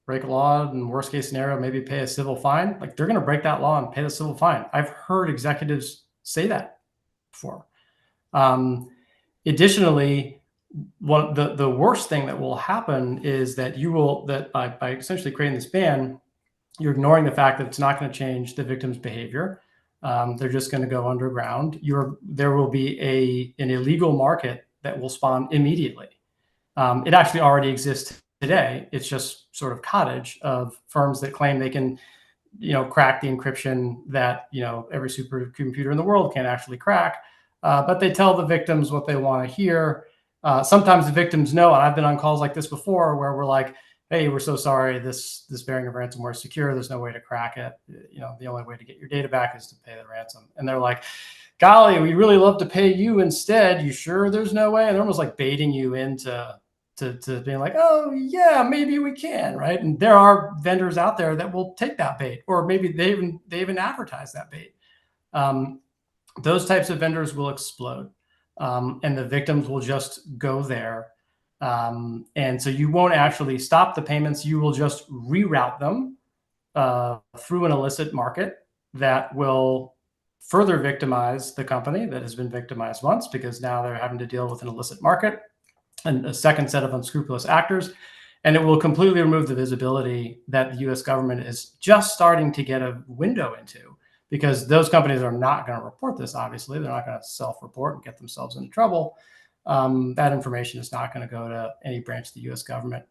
break a law, and worst case scenario, maybe pay a civil fine, like, they're going to break that law and pay the civil fine. I've heard executives say that before. Additionally, the worst thing that will happen is that by essentially creating this ban, you're ignoring the fact that it's not going to change the victim's behavior. They're just going to go underground. There will be an illegal market that will spawn immediately. It actually already exists today. It's just sort of cottage of firms that claim they can, crack the encryption that, every supercomputer in the world can't actually crack. But they tell the victims what they want to hear. Sometimes the victims know, and I've been on calls like this before, where we're like, hey, we're so sorry, this variant of ransomware is secure. There's no way to crack it. The only way to get your data back is to pay the ransom. And they're like, golly, we really love to pay you instead. You sure there's no way? And they're almost like baiting you into being like, oh yeah, maybe we can, right? And there are vendors out there that will take that bait, or maybe they even advertise that bait. Those types of vendors will explode, and the victims will just go there. And so you won't actually stop the payments. You will just reroute them through an illicit market that will further victimize the company that has been victimized once, because now they're having to deal with an illicit market and a second set of unscrupulous actors. And it will completely remove the visibility that the US government is just starting to get a window into, because those companies are not going to report this. Obviously, they're not going to self-report and get themselves into trouble. That information is not going to go to any branch of the US government.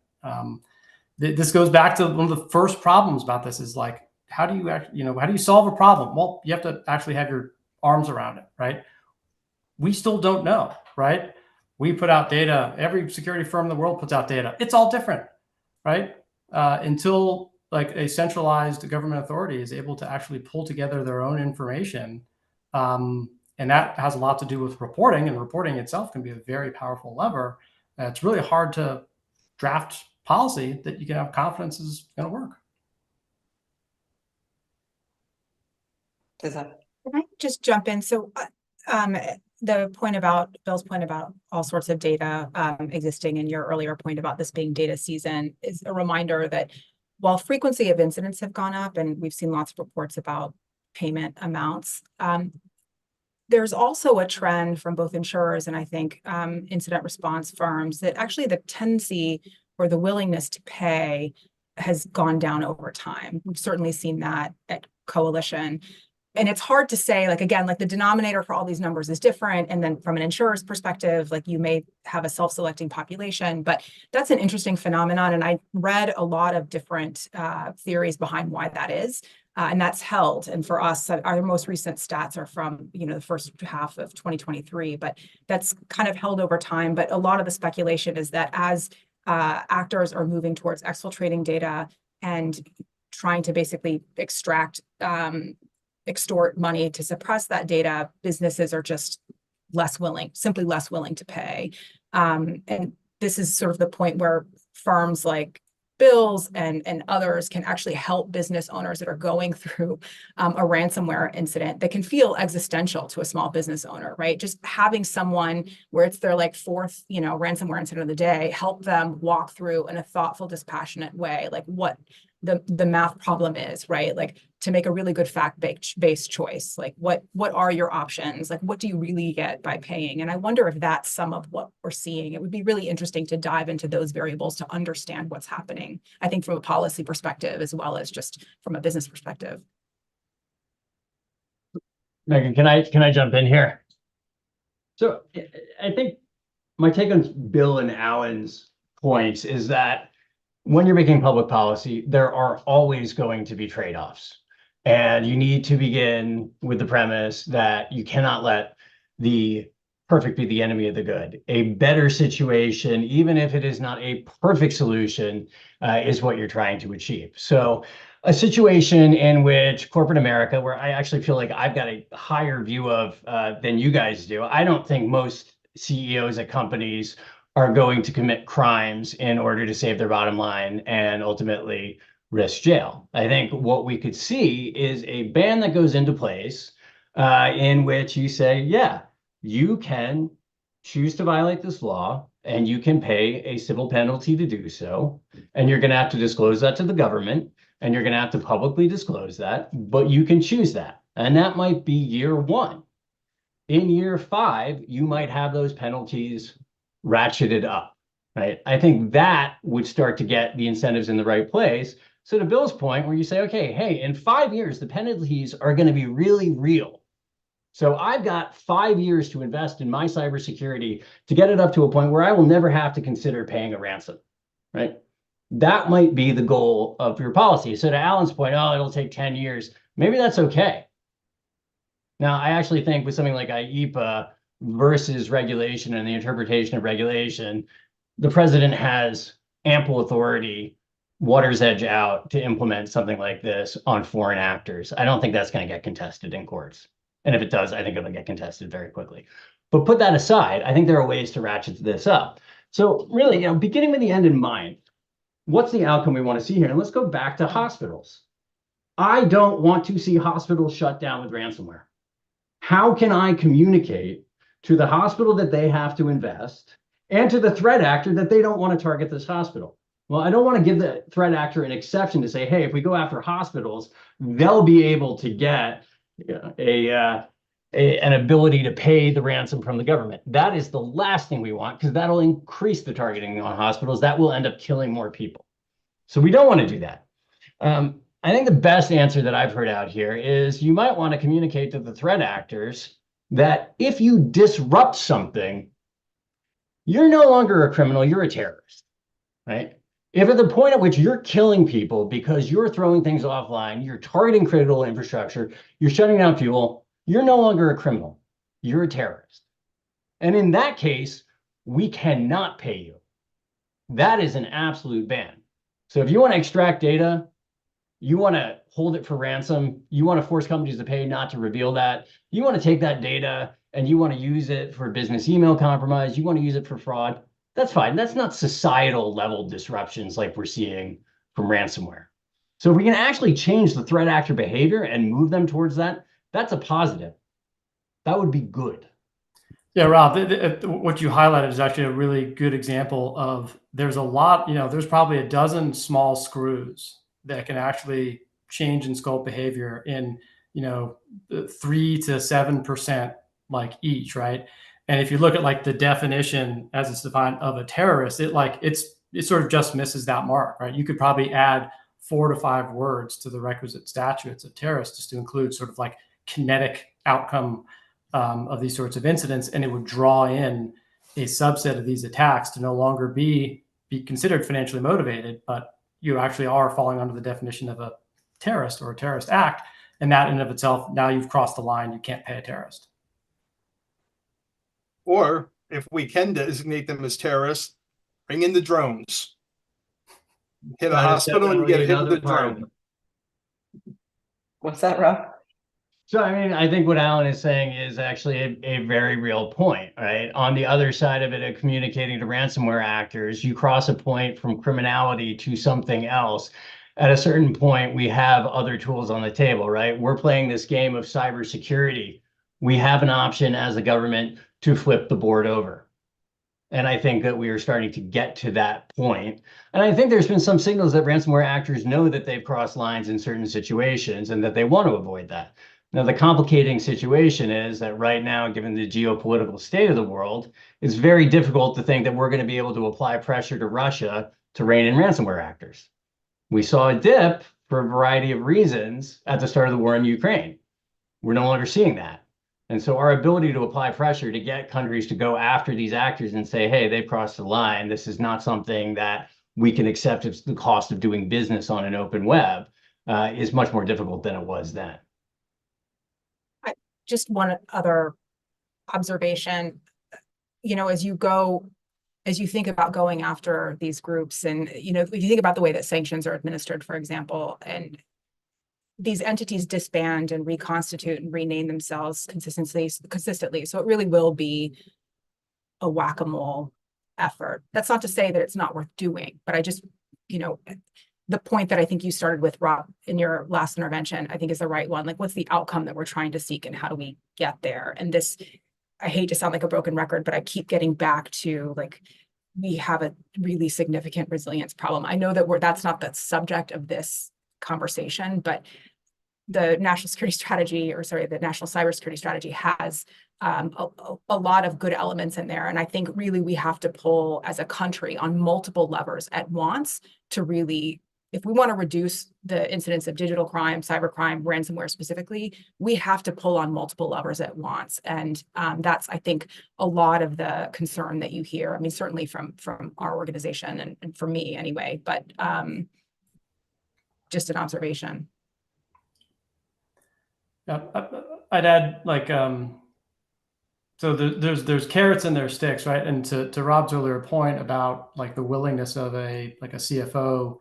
This goes back to one of the first problems about this, is like, how do you solve a problem? Well, you have to actually have your arms around it, right? We still don't know, right? We put out data. Every security firm in the world puts out data. It's all different, right? Until like a centralized government authority is able to actually pull together their own information. And that has a lot to do with reporting, and reporting itself can be a very powerful lever. It's really hard to draft policy that you can have confidence is going to work. Does that? Can I just jump in? So Bill's point about all sorts of data existing, and your earlier point about this being data season, is a reminder that while frequency of incidents have gone up, and we've seen lots of reports about payment amounts, there's also a trend from both insurers and I think incident response firms that actually the tendency or the willingness to pay has gone down over time. We've certainly seen that at Coalition. And it's hard to say, like, again, like the denominator for all these numbers is different. And then from an insurer's perspective, like you may have a self-selecting population, but that's an interesting phenomenon. And I read a lot of different theories behind why that is. And that's held. And for us, our most recent stats are from, the first half of 2023, but that's kind of held over time. But a lot of the speculation is that as actors are moving towards exfiltrating data and trying to basically extort money to suppress that data, businesses are just simply less willing to pay. And this is sort of the point where firms like Bills and others can actually help business owners that are going through a ransomware incident that can feel existential to a small business owner, right? Just having someone where it's their like fourth, ransomware incident of the day, help them walk through in a thoughtful, dispassionate way, like what the math problem is, right? Like to make a really good fact-based choice, like what are your options? Like what do you really get by paying? And I wonder if that's some of what we're seeing. It would be really interesting to dive into those variables to understand what's happening, I think from a policy perspective, as well as just from a business perspective. Megan, can I jump in here? So I think my take on Bill and Allan's points is that when you're making public policy, there are always going to be trade-offs. And you need to begin with the premise that you cannot let the perfect be the enemy of the good. A better situation, even if it is not a perfect solution, is what you're trying to achieve. So a situation in which corporate America, where I actually feel like I've got a higher view of than you guys do, I don't think most CEOs at companies are going to commit crimes in order to save their bottom line and ultimately risk jail. I think what we could see is a ban that goes into place in which you say, yeah, you can choose to violate this law and you can pay a civil penalty to do so. And you're going to have to disclose that to the government and you're going to have to publicly disclose that, but you can choose that. And that might be year 1. In year 5, you might have those penalties ratcheted up, right? I think that would start to get the incentives in the right place. So to Bill's point, where you say, okay, hey, in 5 years, the penalties are going to be really real. So I've got 5 years to invest in my cybersecurity to get it up to a point where I will never have to consider paying a ransom, right? That might be the goal of your policy. So to Allan's point, oh, it'll take 10 years. Maybe that's okay. Now, I actually think with something like IEPA versus regulation and the interpretation of regulation, the president has ample authority, water's edge out, to implement something like this on foreign actors. I don't think that's going to get contested in courts. And if it does, I think it'll get contested very quickly. But put that aside, I think there are ways to ratchet this up. So really, beginning with the end in mind, what's the outcome we want to see here? And let's go back to hospitals. I don't want to see hospitals shut down with ransomware. How can I communicate to the hospital that they have to invest and to the threat actor that they don't want to target this hospital? Well, I don't want to give the threat actor an exception to say, hey, if we go after hospitals, they'll be able to get an ability to pay the ransom from the government. That is the last thing we want, because that'll increase the targeting on hospitals. That will end up killing more people. So we don't want to do that. I think the best answer that I've heard out here is you might want to communicate to the threat actors that if you disrupt something, you're no longer a criminal, you're a terrorist, right? If at the point at which you're killing people because you're throwing things offline, you're targeting critical infrastructure, you're shutting down fuel, you're no longer a criminal, you're a terrorist. And in that case, we cannot pay you. That is an absolute ban. So if you want to extract data, you want to hold it for ransom, you want to force companies to pay not to reveal that, you want to take that data and you want to use it for business email compromise, you want to use it for fraud, that's fine. That's not societal level disruptions like we're seeing from ransomware. So if we can actually change the threat actor behavior and move them towards that, that's a positive. That would be good. Yeah, Rob, what you highlighted is actually a really good example of there's a lot, there's probably a dozen small screws that can actually change and scope behavior in, 3 to 7% like each, right? And if you look at like the definition as it's defined of a terrorist, it's it sort of just misses that mark, right? You could probably add 4 to 5 words to the requisite statutes of terrorists just to include sort of like kinetic outcome of these sorts of incidents, and it would draw in a subset of these attacks to no longer be considered financially motivated, but you actually are falling under the definition of a terrorist or a terrorist act, and that in and of itself, now you've crossed the line, you can't pay a terrorist. Or if we can designate them as terrorists, bring in the drones. Hit a hospital and you get hit with a drone. What's that, Rob? So, I mean, I think what Allan is saying is actually a very real point, right? On the other side of it, of communicating to ransomware actors, you cross a point from criminality to something else. At a certain point, we have other tools on the table, right? We're playing this game of cybersecurity. We have an option as a government to flip the board over. And I think that we are starting to get to that point. And I think there's been some signals that ransomware actors know that they've crossed lines in certain situations and that they want to avoid that. Now, the complicating situation is that right now, given the geopolitical state of the world, it's very difficult to think that we're going to be able to apply pressure to Russia to rein in ransomware actors. We saw a dip for a variety of reasons at the start of the war in Ukraine. We're no longer seeing that. And so our ability to apply pressure to get countries to go after these actors and say, hey, they've crossed the line, this is not something that we can accept as the cost of doing business on an open web, is much more difficult than it was then. Just one other observation, as you think about going after these groups, and, if you think about the way that sanctions are administered, for example, and these entities disband and reconstitute and rename themselves consistently. So it really will be a whack-a-mole effort. That's not to say that it's not worth doing, but I just, the point that I think you started with, Rob, in your last intervention, I think is the right one. Like, what's the outcome that we're trying to seek and how do we get there? And this, I hate to sound like a broken record, but I keep getting back to, like, we have a really significant resilience problem. I know that that's not the subject of this conversation, but the national cybersecurity strategy has a lot of good elements in there. And I think really we have to pull as a country on multiple levers at once to really, if we want to reduce the incidence of digital crime, cybercrime, ransomware specifically, we have to pull on multiple levers at once. And that's, I think, a lot of the concern that you hear. I mean, certainly from our organization and from me anyway, but just an observation. Yeah, I'd add, like, so there's carrots and there's sticks, right? And to Rob's earlier point about, like, the willingness of a CFO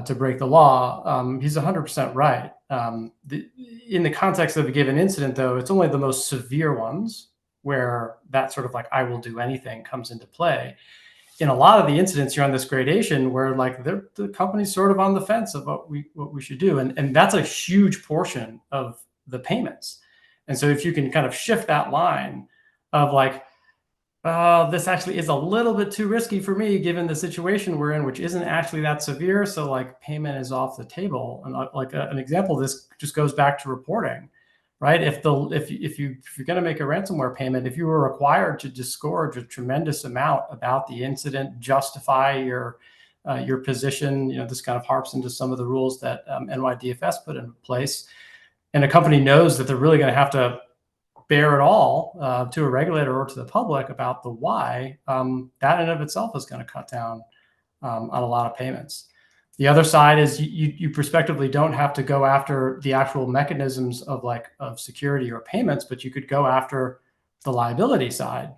to break the law, he's 100% right. In the context of a given incident, though, it's only the most severe ones where that sort of, like, I will do anything comes into play. In a lot of the incidents, you're on this gradation where, like, the company's sort of on the fence of what we should do, and that's a huge portion of the payments. And so if you can kind of shift that line of, like, this actually is a little bit too risky for me given the situation we're in, which isn't actually that severe, so, like, payment is off the table. And an example of this just goes back to reporting, right? If you're going to make a ransomware payment, if you were required to disgorge a tremendous amount about the incident, justify your position, this kind of harps into some of the rules that NYDFS put in place, and a company knows that they're really going to have to bear it all to a regulator or to the public about the why, that in and of itself is going to cut down on a lot of payments. The other side is you prospectively don't have to go after the actual mechanisms of security or payments, but you could go after the liability side,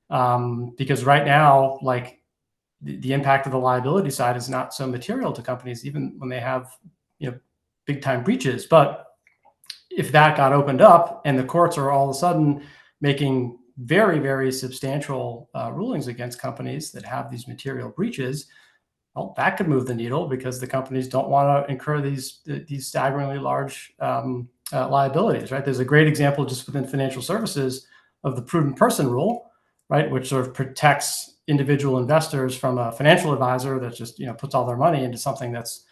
because right now, like, the impact of the liability side is not so material to companies, even when they have big time breaches. But if that got opened up and the courts are all of a sudden making very, very substantial rulings against companies that have these material breaches, well, that could move the needle because the companies don't want to incur these staggeringly large liabilities, right? There's a great example just within financial services of the prudent person rule, right, which sort of protects individual investors from a financial advisor that just puts all their money into something that's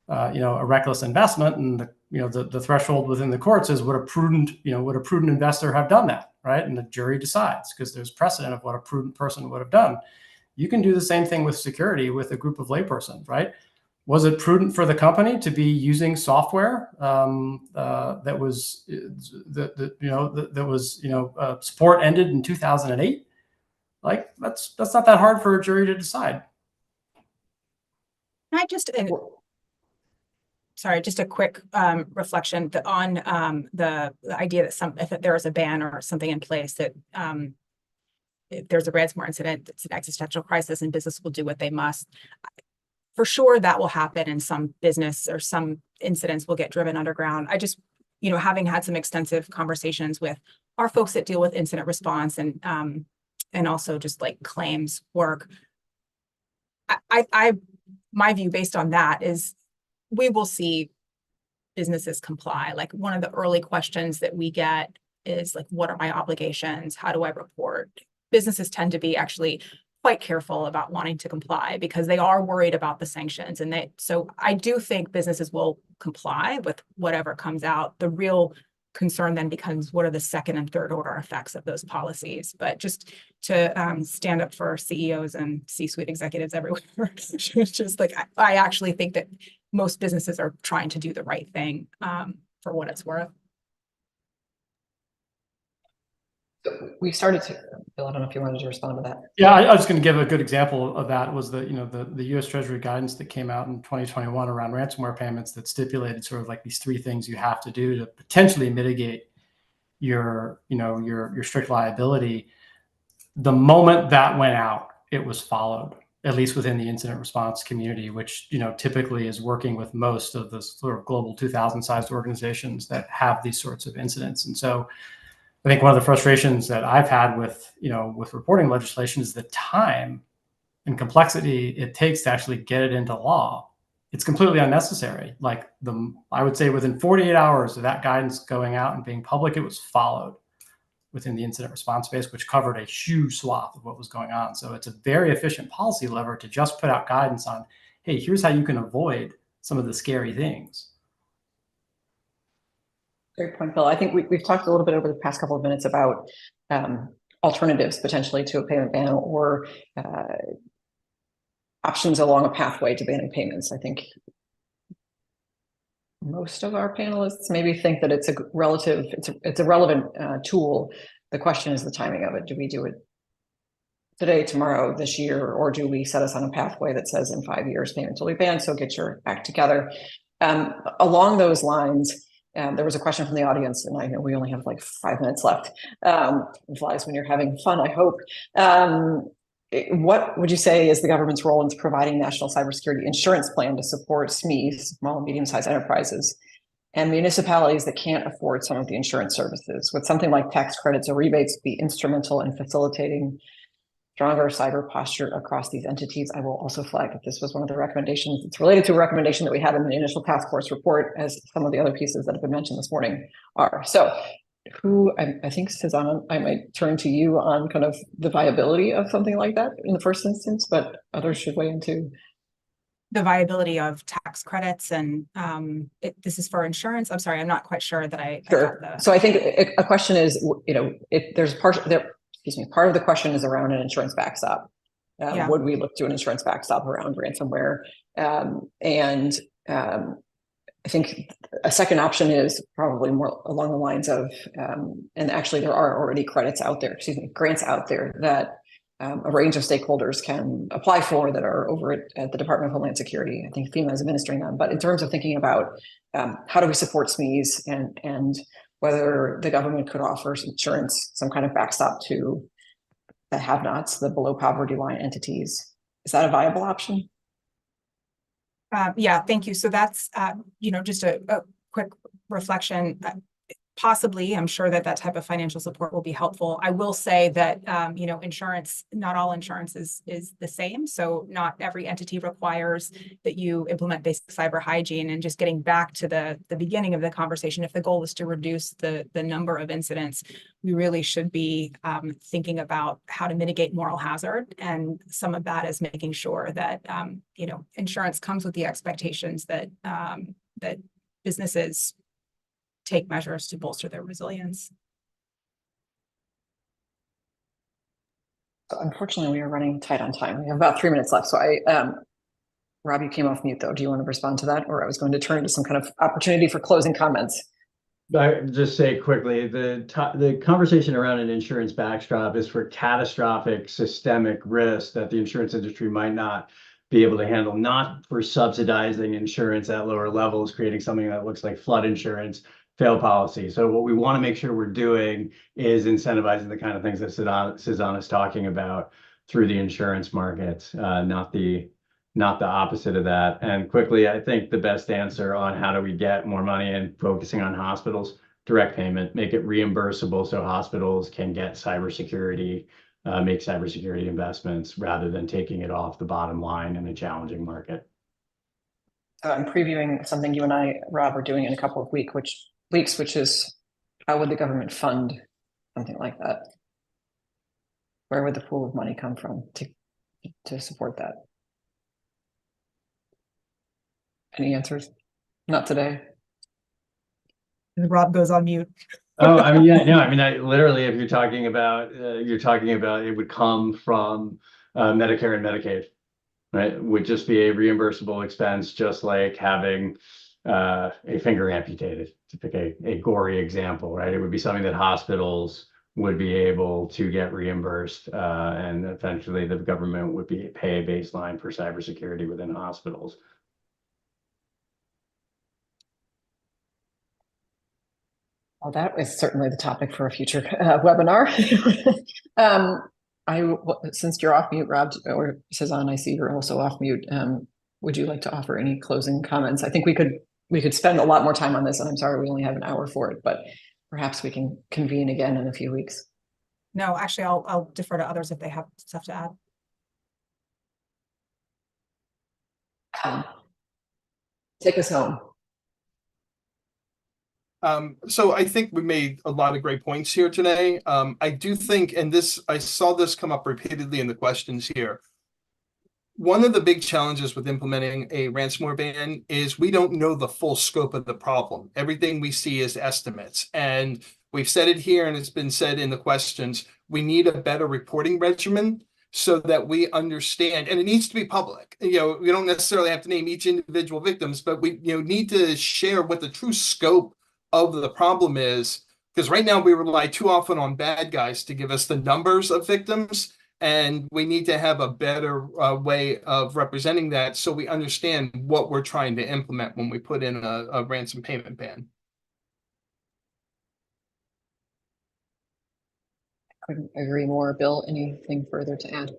a reckless investment. And the threshold within the courts is would a prudent investor have done that, right? And the jury decides because there's precedent of what a prudent person would have done. You can do the same thing with security with a group of laypersons, right? Was it prudent for the company to be using software that was support ended in 2008? Like that's not that hard for a jury to decide. Can I just sorry, just a quick reflection on the idea that if there is a ban or something in place that if there's a ransomware incident, it's an existential crisis and business will do what they must. For sure, that will happen in some business, or some incidents will get driven underground. I just, having had some extensive conversations with our folks that deal with incident response and also just like claims work, my view based on that is we will see businesses comply. Like one of the early questions that we get is like, what are my obligations? How do I report? Businesses tend to be actually quite careful about wanting to comply because they are worried about the sanctions. So I do think businesses will comply with whatever comes out. The real concern then becomes what are the second and third order effects of those policies. But just to stand up for CEOs and C-suite executives everywhere, it's just like, I actually think that most businesses are trying to do the right thing for what it's worth. We started to, Bill, I don't know if you wanted to respond to that. Yeah, I was going to give a good example of that was the U.S. Treasury guidance that came out in 2021 around ransomware payments that stipulated sort of like these 3 things you have to do to potentially mitigate your strict liability. The moment that went out, it was followed, at least within the incident response community, which typically is working with most of the sort of global 2,000 sized organizations that have these sorts of incidents. And so I think one of the frustrations that I've had with reporting legislation is the time and complexity it takes to actually get it into law. It's completely unnecessary. Like I would say within 48 hours of that guidance going out and being public, it was followed within the incident response space, which covered a huge swath of what was going on. So it's a very efficient policy lever to just put out guidance on, hey, here's how you can avoid some of the scary things. Great point, Bill. I think we've talked a little bit over the past couple of minutes about alternatives potentially to a payment ban or options along a pathway to banning payments. I think most of our panelists maybe think that it's a relevant tool. The question is the timing of it. Do we do it today, tomorrow, this year, or do we set us on a pathway that says in 5 years payments will be banned? So get your act together. Along those lines, there was a question from the audience, and I know we only have like 5 minutes left. It flies when you're having fun, I hope. What would you say is the government's role in providing national cybersecurity insurance plan to support SMEs, small and medium-sized enterprises, and municipalities that can't afford some of the insurance services? Would something like tax credits or rebates be instrumental in facilitating stronger cyber posture across these entities? I will also flag that this was one of the recommendations. It's related to a recommendation that we had in the initial task force report, as some of the other pieces that have been mentioned this morning are. So I think, Sezaneh, I might turn to you on kind of the viability of something like that in the first instance, but others should weigh in too. The viability of tax credits and this is for insurance. I'm sorry, I'm not quite sure that I Sure. So I think a question is, if there's part of the question is around an insurance backstop. Would we look to an insurance backstop around ransomware? I think a second option is probably more along the lines of, and actually there are already grants out there that a range of stakeholders can apply for that are over at the Department of Homeland Security. I think FEMA is administering them. But in terms of thinking about how do we support SMEs and whether the government could offer insurance, some kind of backstop to the have-nots, the below poverty line entities, is that a viable option? Yeah, thank you. So that's, just a quick reflection. Possibly, I'm sure that type of financial support will be helpful. I will say that, insurance, not all insurance is the same. So not every entity requires that you implement basic cyber hygiene. And just getting back to the beginning of the conversation, if the goal is to reduce the number of incidents, we really should be thinking about how to mitigate moral hazard. And some of that is making sure that, insurance comes with the expectations that that businesses take measures to bolster their resilience. So unfortunately, we are running tight on time. We have about 3 minutes left. So Rob, you came off mute though. Do you want to respond to that? Or I was going to turn to some kind of opportunity for closing comments. I just say quickly, the conversation around an insurance backstop is for catastrophic systemic risk that the insurance industry might not be able to handle, not for subsidizing insurance at lower levels, creating something that looks like flood insurance, fail policy. So what we want to make sure we're doing is incentivizing the kind of things that Sezaneh is talking about through the insurance markets, not the opposite of that. And quickly, I think the best answer on how do we get more money and focusing on hospitals, direct payment, make it reimbursable so hospitals can get cybersecurity, make cybersecurity investments rather than taking it off the bottom line in a challenging market. I'm previewing something you and I, Rob, are doing in a couple of weeks, which is how would the government fund something like that? Where would the pool of money come from to support that? Any answers? Not today. Rob goes on mute. Oh, I mean, yeah, no, I mean, literally, if you're talking about it would come from Medicare and Medicaid, right? Would just be a reimbursable expense, just like having a finger amputated, to pick a gory example, right? It would be something that hospitals would be able to get reimbursed, and eventually the government would pay a baseline for cybersecurity within hospitals. Well, that is certainly the topic for a future webinar. Since you're off mute, Rob, or Sezaneh, I see you're also off mute. Would you like to offer any closing comments? I think we could spend a lot more time on this, and I'm sorry we only have an hour for it, but perhaps we can convene again in a few weeks. No, actually, I'll defer to others if they have stuff to add. Take us home. So I think we made a lot of great points here today. I do think, and I saw this come up repeatedly in the questions here. One of the big challenges with implementing a ransomware ban is we don't know the full scope of the problem. Everything we see is estimates. And we've said it here, and it's been said in the questions, we need a better reporting regimen so that we understand, and it needs to be public. We don't necessarily have to name each individual victims, but we need to share what the true scope of the problem is, because right now we rely too often on bad guys to give us the numbers of victims, and we need to have a better way of representing that so we understand what we're trying to implement when we put in a ransom payment ban. Couldn't agree more. Bill, anything further to add?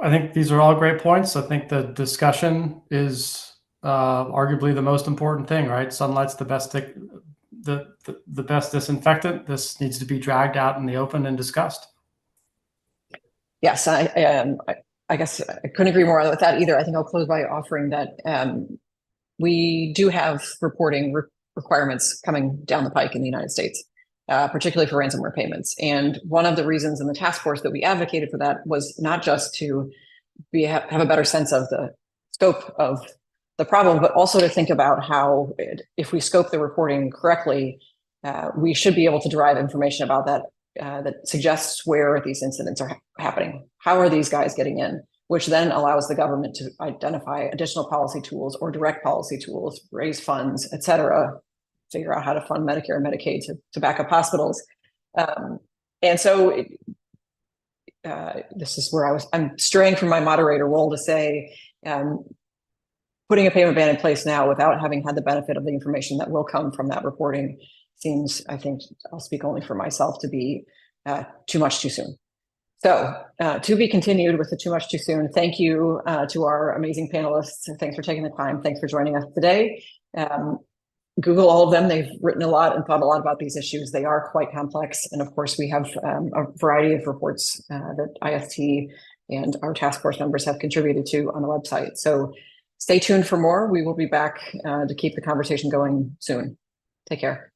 I think these are all great points. I think the discussion is arguably the most important thing, right? Sunlight's the best the best disinfectant. This needs to be dragged out in the open and discussed. Yes, I guess I couldn't agree more with that either. I think I'll close by offering that we do have reporting requirements coming down the pike in the United States, particularly for ransomware payments. And one of the reasons in the task force that we advocated for that was not just to have a better sense of the scope of the problem, but also to think about how, if we scope the reporting correctly, we should be able to derive information about that that suggests where these incidents are happening. How are these guys getting in? Which then allows the government to identify additional policy tools or direct policy tools, raise funds, et cetera, figure out how to fund Medicare and Medicaid to back up hospitals. And so this is where I'm straying from my moderator role to say, putting a payment ban in place now without having had the benefit of the information that will come from that reporting seems, I think, I'll speak only for myself, to be too much too soon. So to be continued with the too much too soon. Thank you to our amazing panelists. Thanks for taking the time. Thanks for joining us today. Google all of them. They've written a lot and thought a lot about these issues. They are quite complex. And of course, we have a variety of reports that IST and our task force members have contributed to on the website. So stay tuned for more. We will be back to keep the conversation going soon. Take care.